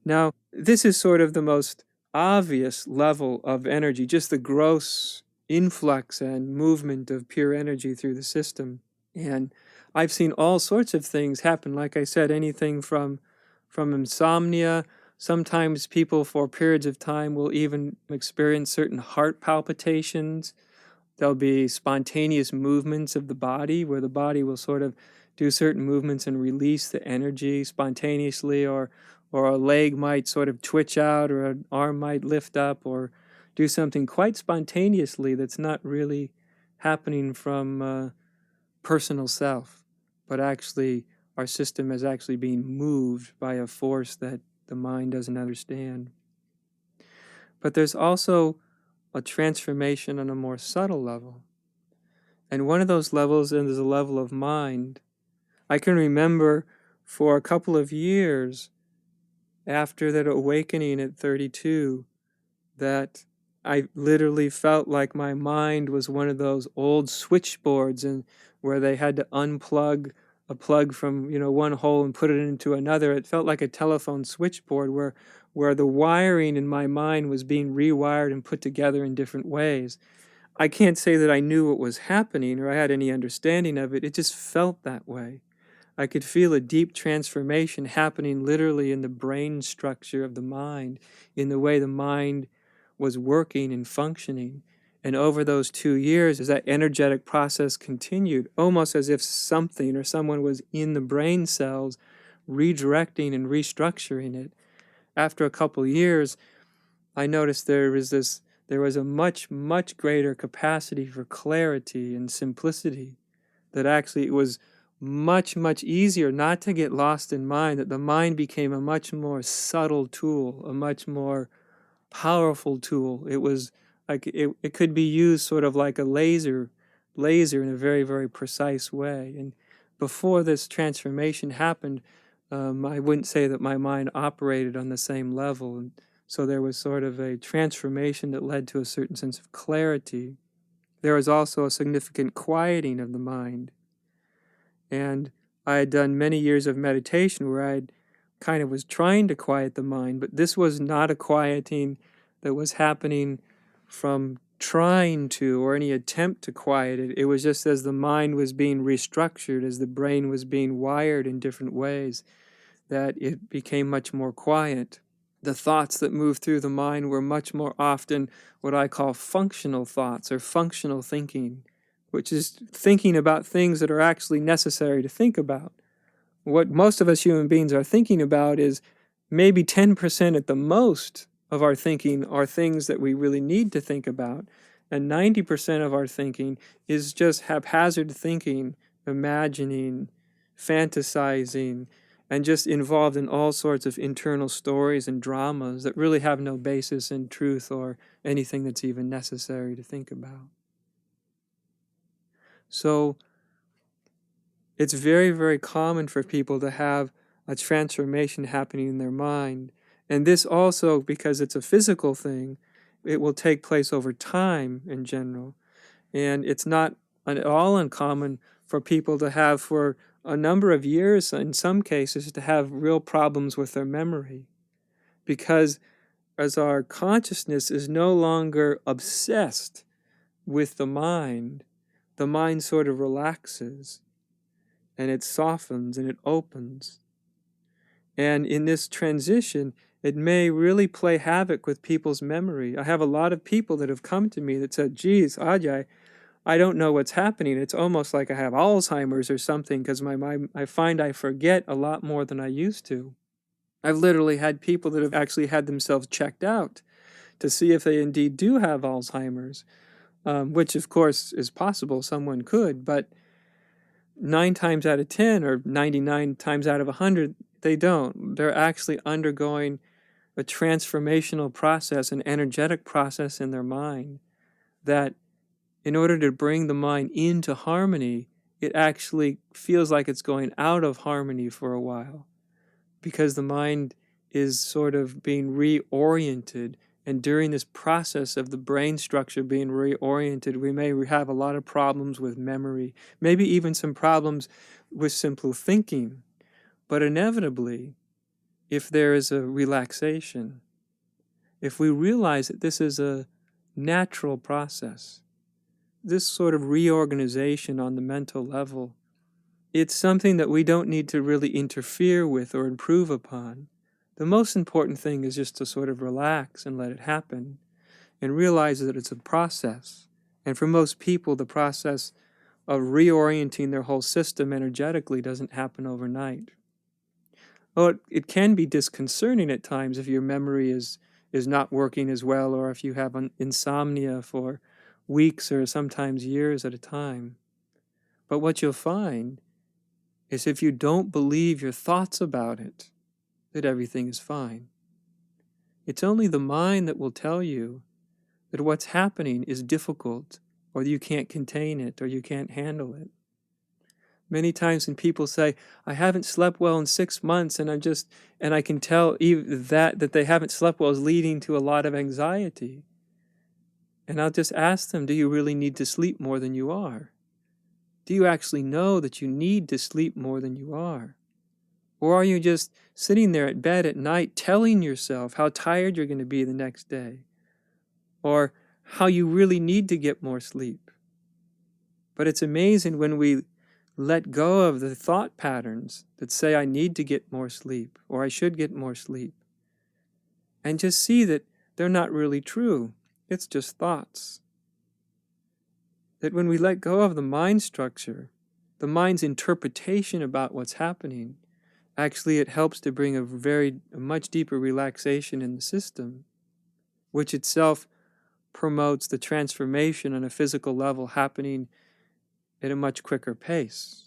Now, this is sort of the most obvious level of energy, just the gross influx and movement of pure energy through the system. And I've seen all sorts of things happen. Like I said, anything from insomnia. Sometimes people for periods of time will even experience certain heart palpitations. There'll be spontaneous movements of the body where the body will sort of do certain movements and release the energy spontaneously, or a leg might sort of twitch out, or an arm might lift up, or do something quite spontaneously that's not really happening from personal self, but actually our system is actually being moved by a force that the mind doesn't understand. But there's also a transformation on a more subtle level. And one of those levels is a level of mind. I can remember for a couple of years after that awakening at 32 that I literally felt like my mind was one of those old switchboards, and where they had to unplug a plug from one hole and put it into another. It felt like a telephone switchboard where the wiring in my mind was being rewired and put together in different ways. I can't say that I knew what was happening or I had any understanding of it. It just felt that way. I could feel a deep transformation happening literally in the brain structure of the mind, in the way the mind was working and functioning. And over those 2 years, as that energetic process continued, almost as if something or someone was in the brain cells redirecting and restructuring it. After a couple years, I noticed there was a much, much greater capacity for clarity and simplicity, that actually it was much, much easier not to get lost in mind, that the mind became a much more subtle tool, a much more powerful tool. It was like it could be used sort of like a laser in a very, very precise way. And before this transformation happened, I wouldn't say that my mind operated on the same level. And so there was sort of a transformation that led to a certain sense of clarity. There was also a significant quieting of the mind. And I had done many years of meditation where I kind of was trying to quiet the mind, but this was not a quieting that was happening from trying to or any attempt to quiet it. It was just as the mind was being restructured, as the brain was being wired in different ways, that it became much more quiet. The thoughts that moved through the mind were much more often what I call functional thoughts or functional thinking, which is thinking about things that are actually necessary to think about. What most of us human beings are thinking about is maybe 10% at the most of our thinking are things that we really need to think about. And 90% of our thinking is just haphazard thinking, imagining, fantasizing, and just involved in all sorts of internal stories and dramas that really have no basis in truth or anything that's even necessary to think about. So it's very, very common for people to have a transformation happening in their mind. And this also, because it's a physical thing, it will take place over time in general. And it's not at all uncommon for people to have, for a number of years, in some cases, to have real problems with their memory. Because as our consciousness is no longer obsessed with the mind sort of relaxes, and it softens and it opens. And in this transition, it may really play havoc with people's memory. I have a lot of people that have come to me that said, geez, Adyashanti, I don't know what's happening. It's almost like I have Alzheimer's or something, because I find I forget a lot more than I used to. I've literally had people that have actually had themselves checked out to see if they indeed do have Alzheimer's, which of course is possible, someone could, but 9 times out of 10 or 99 times out of 100, they don't. They're actually undergoing a transformational process, an energetic process in their mind, that in order to bring the mind into harmony, it actually feels like it's going out of harmony for a while, because the mind is sort of being reoriented. And during this process of the brain structure being reoriented, we may have a lot of problems with memory, maybe even some problems with simple thinking. But inevitably, if there is a relaxation, if we realize that this is a natural process, this sort of reorganization on the mental level, it's something that we don't need to really interfere with or improve upon. The most important thing is just to sort of relax and let it happen and realize that it's a process. And for most people, the process of reorienting their whole system energetically doesn't happen overnight. Well, it can be disconcerting at times if your memory is not working as well, or if you have insomnia for weeks or sometimes years at a time. But what you'll find is if you don't believe your thoughts about it, that everything is fine. It's only the mind that will tell you that what's happening is difficult, or you can't contain it, or you can't handle it. Many times when people say, I haven't slept well in 6 months, and I can tell that they haven't slept well is leading to a lot of anxiety. And I'll just ask them, do you really need to sleep more than you are? Do you actually know that you need to sleep more than you are? Or are you just sitting there at bed at night telling yourself how tired you're going to be the next day? Or how you really need to get more sleep? But it's amazing when we let go of the thought patterns that say I need to get more sleep or I should get more sleep, and just see that they're not really true. It's just thoughts. That when we let go of the mind structure, the mind's interpretation about what's happening, actually it helps to bring a much deeper relaxation in the system, which itself promotes the transformation on a physical level happening at a much quicker pace.